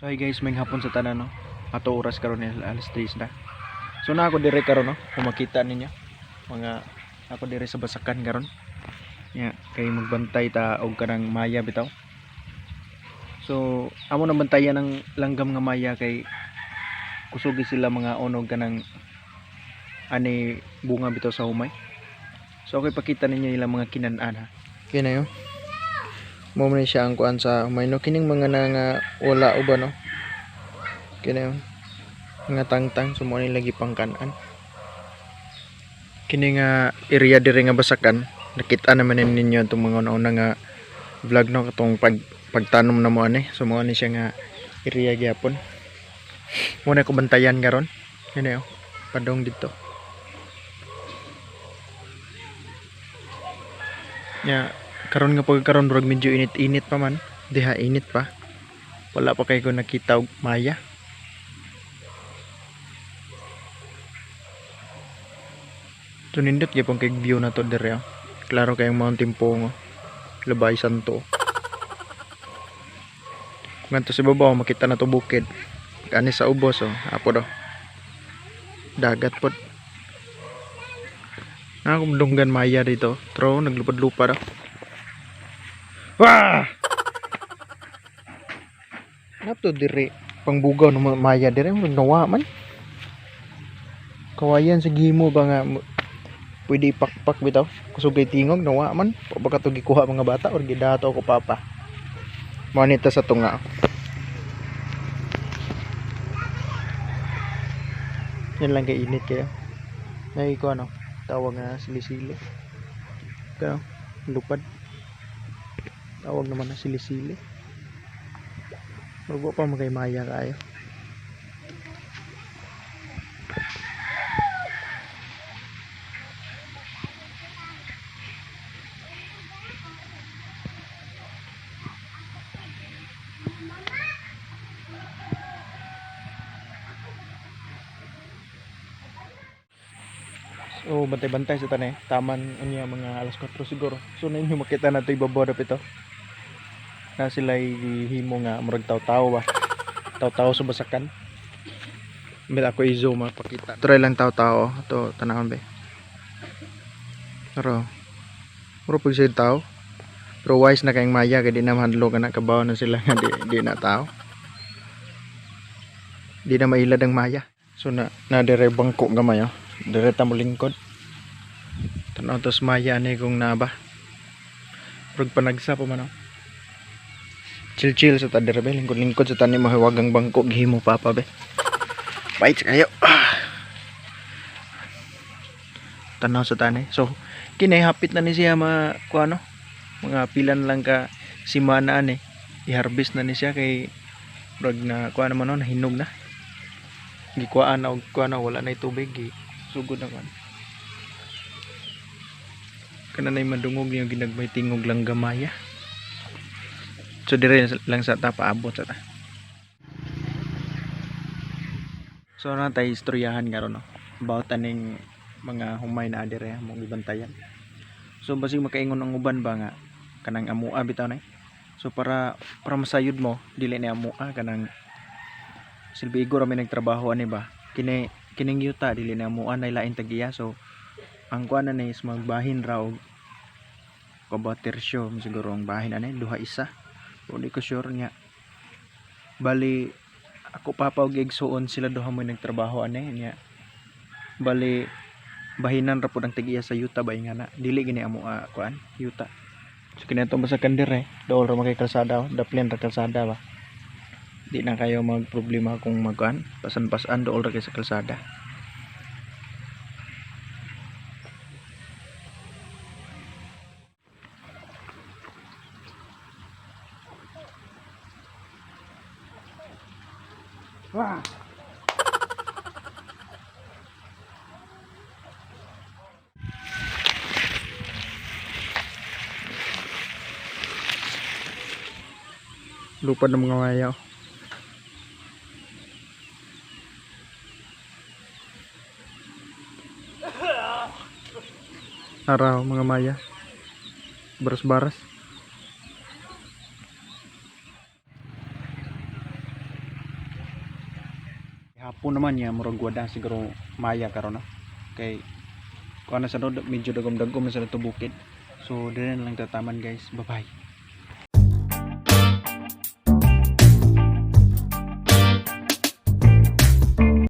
So hi guys, may hapon sa tanan no. Ato oras karon ni alas 3 na. So na ako dire karon no, kung makita ninyo mga ako dire sa basakan karon. Ya, kay magbantay ta og kanang maya bitaw. So amo na bantayan ng langgam nga maya kay kusugi sila mga onog kanang ani bunga bitaw sa humay. So okay pakita ninyo ilang mga kinan-an ha. Kina yo. Mo man siya ang kuan sa humay no kining mga nga wala uban no. Kina yun nga tangtang sumo ni lagi pangkanan kini nga area dire nga basakan nakita naman ninyo itong mga una nga vlog no katong pagtanom na mo ani sumo ni siya nga area gyapon muna ko bantayan karon kini yo padong dito nya karon nga pagkaron rog medyo init-init pa man diha init pa wala pa kay ko nakita og maya. So nindot gyapon kay view na to dire. Klaro kayong Mount Timpongo. Labay Santo. Nganto sa babaw makita na to bukid. Kani sa ubos oh, apo do. Dagat pod. Nakumdunggan maya dito. Tro naglupad-lupad daw. Wah! Napto dire pangbugaw ng maya dire nawa man. Kawayan sa gimo ba nga pwede pakpak bitaw kusugay tingog nawa man baka to gikuha mga bata or gidato ko papa manita sa tunga yan lang kay init kayo nay ko ano tawag nga silisili kaya lupad tawag naman na silisili magwa pa magay maya kayo. So bantay-bantay sa tanay taman unya mga alas 4 siguro so na inyo makita na ito ibabaw ito na sila himo nga murag taw-taw ba taw-taw sa basakan mila ako i-zoom mapakita try lang taw-taw ito tanahon ba pero pag siya tao pero wise na kayong maya kaya di na handlo ka na kabaw na sila nga di na tao di na mailad ang maya so na dire bangko gamay oh dire ta mo lingkod tanaw tos maya ni kung naba pag panagsa pa man oh chill sa ta dire be lingkod sa tani mahiwagang bangko gihimo papa be bait kayo tanaw sa tani so kinay hapit na ni siya kuano mga pilan lang ka simana ani i-harvest na ni siya kay rag na kuan naman no nahinog na gikuan na og kuan wala na tubig sugod na kan kana nay madungog yung ginagmay tingog lang gamaya so dire lang sa ta paabot sa ta so na tay istoryahan karon no about aning mga humay na dire mo gibantayan so basig makaingon ang uban ba nga kanang amua bitaw na so para masayod mo dili ni amua kanang silbi igor may nagtrabaho ani ba kining yuta dili na amua nay lain tagiya so ang kuan na is magbahin raw kabatersyo siguro ang bahin ani duha isa o di ko sure nya bali ako papa og igsuon sila duha mo nagtrabaho ani nya bali bahinan ra pud ang tagiya sa yuta ba nga na dili gini amua kuan yuta so kinato ba sa kandir dool ra magay kalsada daplin ra kalsada ba di na kayo magproblema kung magkuan pasan-pasan dool ra kay sa kalsada wah lupad ng mga mayaw araw mga maya baras-baras hapon naman ya murag wada siguro maya karon no. Kay kuan na sa no medyo dagom-dagom sa to bukid. So dire na lang tataman guys. Bye bye.